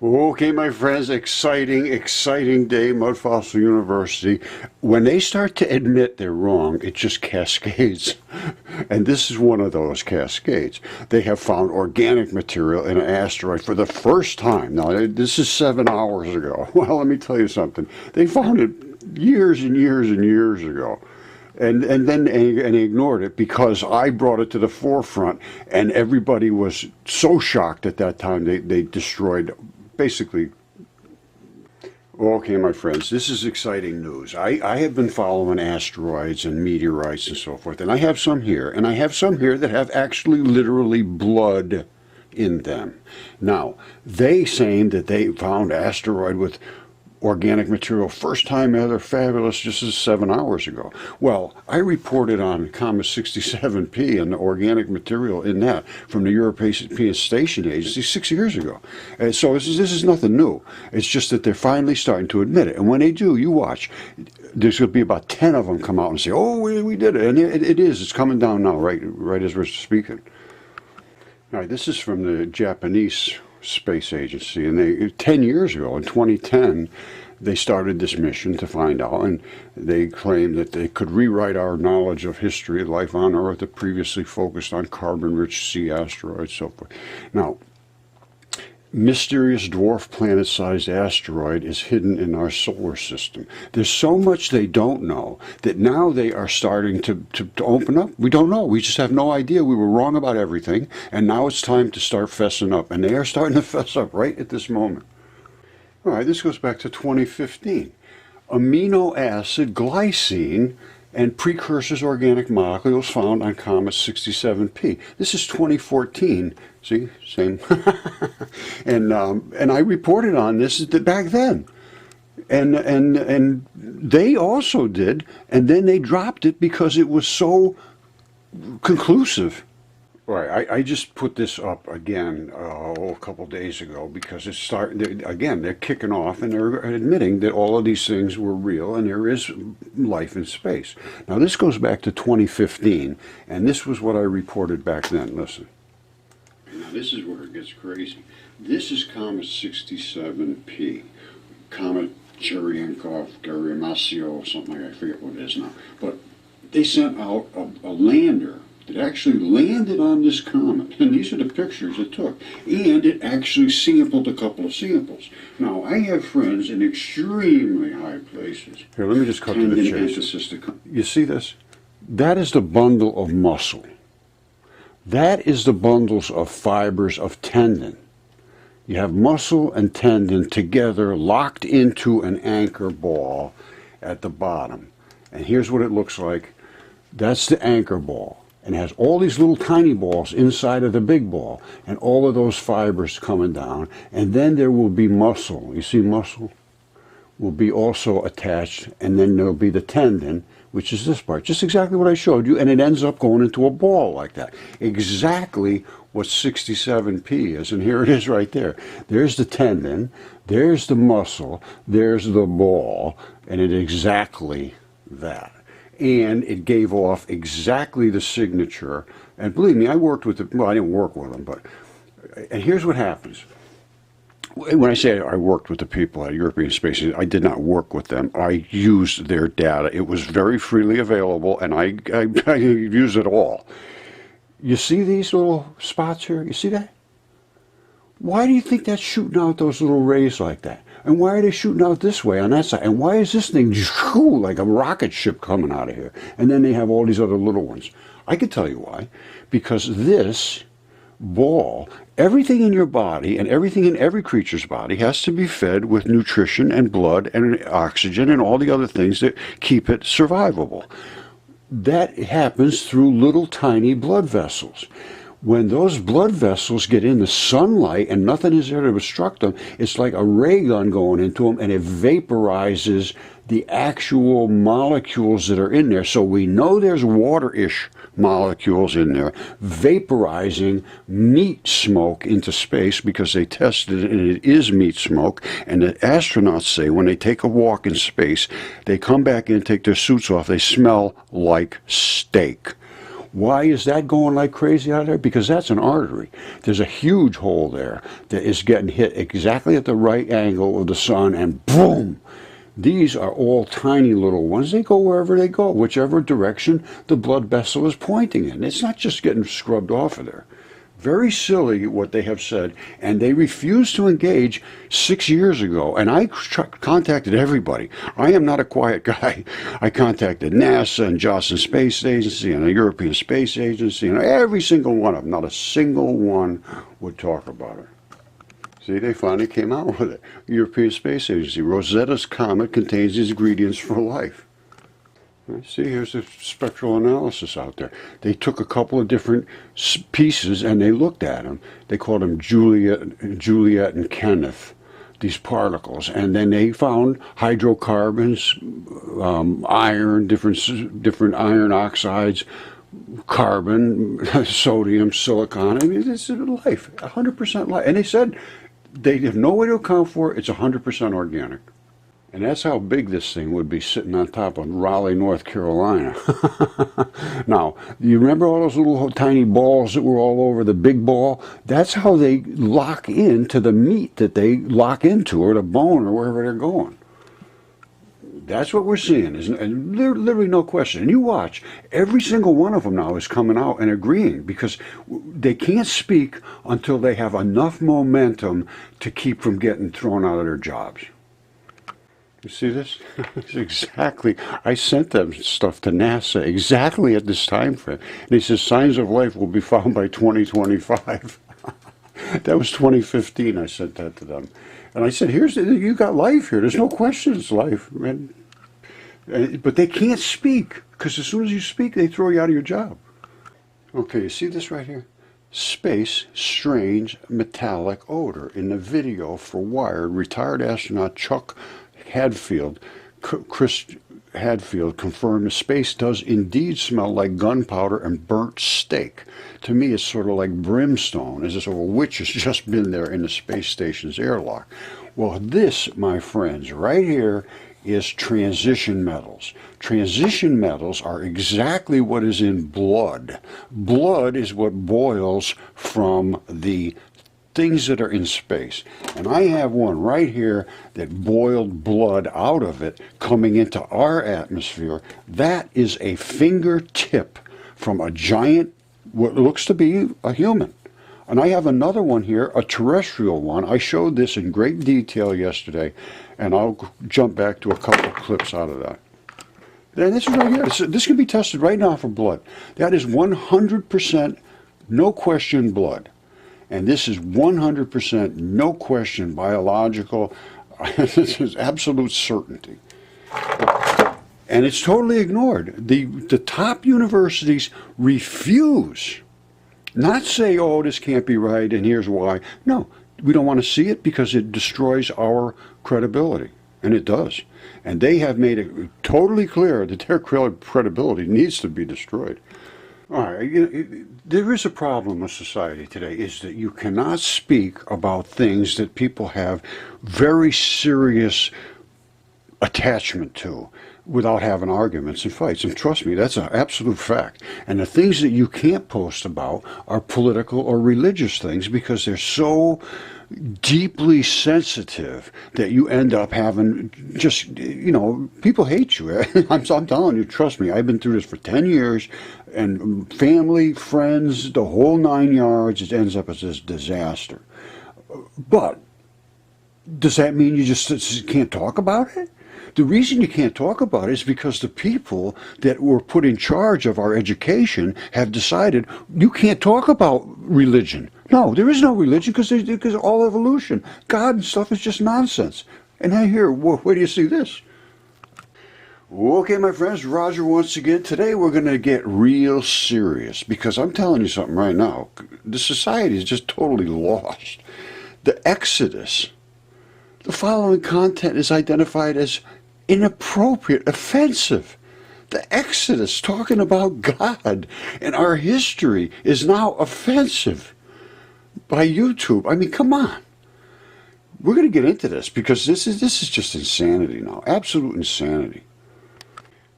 Okay, my friends, exciting day, Mudfossil University. When they start to admit they're wrong, it just cascades. And this is one of those cascades. They have found organic material in an asteroid for the first time. Now, this is 7 hours ago. Well, let me tell you something. They found it years and years and years ago. And then they ignored it because I brought it to the forefront, and everybody was so shocked at that time they destroyed basically. Okay, my friends, this is exciting news. I have been following asteroids and meteorites and so forth, and I have some here, and I have some here that have actually literally blood in them. Now, they saying that they found asteroid with organic material, first time ever, fabulous, just as 7 hours ago. Well, I reported on Comet 67P and the organic material in that from the European Station Agency 6 years ago. And so this is nothing new. It's just that they're finally starting to admit it. And when they do, you watch, there's going to be about 10 of them come out and say, oh, we did it. And it is. It's coming down now, right as we're speaking. All right, this is from the Japanese Space Agency, and they 10 years ago, in 2010, they started this mission to find out, and they claimed that they could rewrite our knowledge of history, life on Earth that previously focused on carbon-rich sea asteroids, so forth. Now, mysterious dwarf planet-sized asteroid is hidden in our solar system. There's so much they don't know that now they are starting to open up. We don't know. We just have no idea. We were wrong about everything, and now it's time to start fessing up. And they are starting to fess up right at this moment. All right, this goes back to 2015. Amino acid glycine and precursors organic molecules found on Comet 67P. This is 2014. See, same. and I reported on this back then. And they also did, and then they dropped it because it was so conclusive. Right, I just put this up again a couple days ago because it's they're kicking off and they're admitting that all of these things were real and there is life in space. Now this goes back to 2015, and this was what I reported back then. Listen. Now this is where it gets crazy. This is Comet 67P, Comet Churyumov-Gerasimenko, something like that. I forget what it is now. But they sent out a lander that actually landed on this comet, and these are the pictures it took, and it actually sampled a couple of samples. Now, I have friends in extremely high places. Here, let me just cut to the chase. You see this? That is the bundle of muscle. That is the bundles of fibers of tendon. You have muscle and tendon together, locked into an anchor ball at the bottom. And here's what it looks like. That's the anchor ball. And has all these little tiny balls inside of the big ball, and all of those fibers coming down, and then there will be muscle. You see muscle will be also attached, and then there'll be the tendon, which is this part, just exactly what I showed you, and it ends up going into a ball like that. Exactly what 67P is, and here it is right there. There's the tendon, there's the muscle, there's the ball, and it's exactly that. And it gave off exactly the signature. And believe me, I worked with well, I didn't work with them, but, and here's what happens. When I say I worked with the people at European Space, I did not work with them. I used their data. It was very freely available, and I used it all. You see these little spots here? You see that? Why do you think that's shooting out those little rays like that? And why are they shooting out this way on that side? And why is this thing just like a rocket ship coming out of here? And then they have all these other little ones. I can tell you why. Because this ball, everything in your body and everything in every creature's body has to be fed with nutrition and blood and oxygen and all the other things that keep it survivable. That happens through little tiny blood vessels. When those blood vessels get in the sunlight and nothing is there to obstruct them, it's like a ray gun going into them, and it vaporizes the actual molecules that are in there. So we know there's water-ish molecules in there vaporizing meat smoke into space because they tested it and it is meat smoke. And the astronauts say when they take a walk in space, they come back in, take their suits off, they smell like steak. Why is that going like crazy out there? Because that's an artery. There's a huge hole there that is getting hit exactly at the right angle of the sun, and boom! These are all tiny little ones. They go wherever they go, whichever direction the blood vessel is pointing in. It's not just getting scrubbed off of there. Very silly what they have said, and they refused to engage 6 years ago, and I contacted everybody. I am not a quiet guy. I contacted NASA and Johnson Space Agency and the European Space Agency, and every single one of them, not a single one would talk about it. See, they finally came out with it. European Space Agency, Rosetta's Comet contains these ingredients for life. See, here's the spectral analysis out there. They took a couple of different pieces and they looked at them. They called them Juliet and Kenneth, these particles. And then they found hydrocarbons, iron, different iron oxides, carbon, sodium, silicon. I mean, it's life, 100% life. And they said they have no way to account for it. It's 100% organic. And that's how big this thing would be sitting on top of Raleigh, North Carolina. Now, you remember all those little tiny balls that were all over the big ball? That's how they lock into the meat that they lock into, or the bone, or wherever they're going. That's what we're seeing, and literally no question. And you watch, every single one of them now is coming out and agreeing, because they can't speak until they have enough momentum to keep from getting thrown out of their jobs. You see this? It's exactly. I sent them stuff to NASA exactly at this time frame. And he says signs of life will be found by 2025. That was 2015. I sent that to them. And I said, you got life here. There's no question it's life. But they can't speak, because as soon as you speak, they throw you out of your job. Okay, you see this right here? Space, strange, metallic odor. In the video for Wired, retired astronaut Chris Hadfield confirmed the space does indeed smell like gunpowder and burnt steak. To me, it's sort of like brimstone, as if a witch has just been there in the space station's airlock. Well, this, my friends, right here is transition metals. Transition metals are exactly what is in blood. Blood is what boils from the things that are in space. And I have one right here that boiled blood out of it coming into our atmosphere. That is a fingertip from a giant, what looks to be a human. And I have another one here, a terrestrial one. I showed this in great detail yesterday, and I'll jump back to a couple of clips out of that. And this is right here. This can be tested right now for blood. That is 100% no question blood. And this is 100% no question biological. This is absolute certainty. And it's totally ignored. The top universities refuse, not say, oh, this can't be right and here's why. No, we don't want to see it because it destroys our credibility. And it does. And they have made it totally clear that their credibility needs to be destroyed. All right, there is a problem with society today, is that you cannot speak about things that people have very serious attachment to without having arguments and fights. And trust me, that's an absolute fact. And the things that you can't post about are political or religious things, because they're so deeply sensitive that you end up having just, people hate you. I'm telling you, trust me, I've been through this for 10 years, and family, friends, the whole 9 yards, it ends up as this disaster. But does that mean you just can't talk about it? The reason you can't talk about it is because the people that were put in charge of our education have decided you can't talk about religion. No, there is no religion, because all evolution, God and stuff is just nonsense. And I hear, where do you see this? Okay, my friends, Roger once again. Today we're going to get real serious, because I'm telling you something right now. The society is just totally lost. The Exodus, the following content is identified as inappropriate, offensive. The Exodus, talking about God and our history, is now offensive by YouTube. I mean, come on. We're going to get into this, because this is just insanity now. Absolute insanity.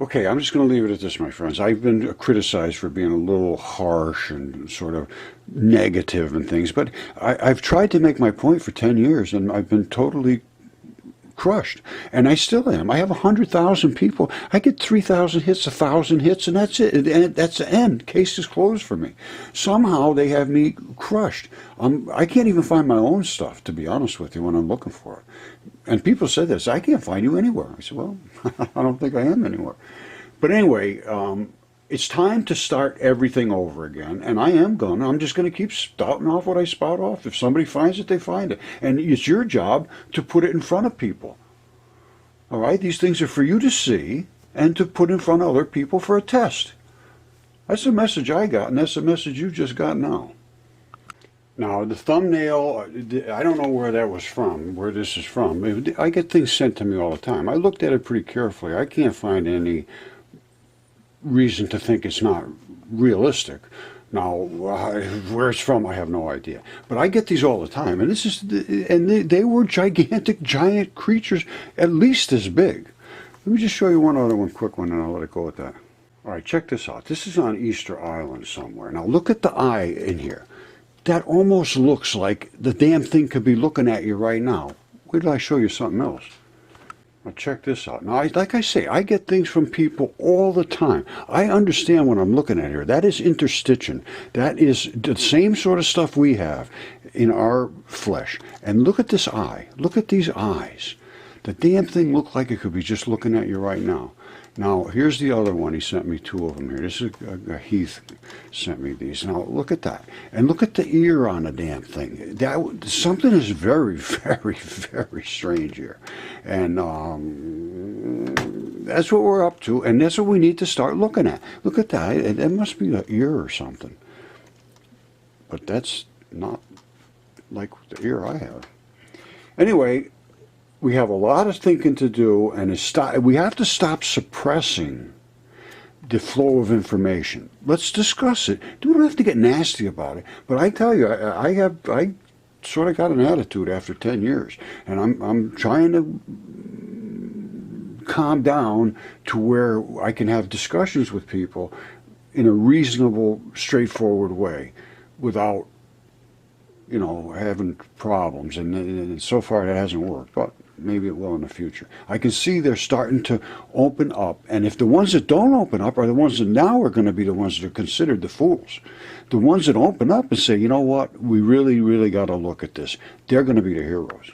Okay, I'm just going to leave it at this, my friends. I've been criticized for being a little harsh and sort of negative and things, but I've tried to make my point for 10 years, and I've been totally crushed. And I still am. I have 100,000 people. I get 3,000 hits, 1,000 hits, and that's it. And that's the end. Case is closed for me. Somehow they have me crushed. I can't even find my own stuff, to be honest with you, when I'm looking for it. And people said this, I can't find you anywhere. I said, well, I don't think I am anywhere. But anyway, it's time to start everything over again. And I'm just going to keep spouting off what I spout off. If somebody finds it, they find it. And it's your job to put it in front of people. All right? These things are for you to see and to put in front of other people for a test. That's the message I got, and that's the message you just got now. Now, the thumbnail, I don't know where that was from, where this is from. I get things sent to me all the time. I looked at it pretty carefully. I can't find any reason to think it's not realistic. Now, where it's from, I have no idea. But I get these all the time, and they were gigantic, giant creatures, at least as big. Let me just show you one other one, quick one, and I'll let it go at that. All right, check this out. This is on Easter Island somewhere. Now, look at the eye in here. That almost looks like the damn thing could be looking at you right now. Wait till I show you something else. Now check this out. Now, like I say, I get things from people all the time. I understand what I'm looking at here. That is interstition. That is the same sort of stuff we have in our flesh. And look at this eye. Look at these eyes. The damn thing looked like it could be just looking at you right now. Now, here's the other one. He sent me two of them here. This is Heath sent me these. Now, look at that. And look at the ear on the damn thing. Something is very, very, very strange here. And that's what we're up to, and that's what we need to start looking at. Look at that. It must be an ear or something. But that's not like the ear I have. Anyway, we have a lot of thinking to do, and we have to stop suppressing the flow of information. Let's discuss it. We don't have to get nasty about it, but I tell you, I sort of got an attitude after 10 years, and I'm trying to calm down to where I can have discussions with people in a reasonable, straightforward way without, having problems. And so far it hasn't worked, but maybe it will in the future. I can see they're starting to open up, and if the ones that don't open up are the ones that now are going to be the ones that are considered the fools. The ones that open up and say, you know what, we really, really got to look at this, they're going to be the heroes.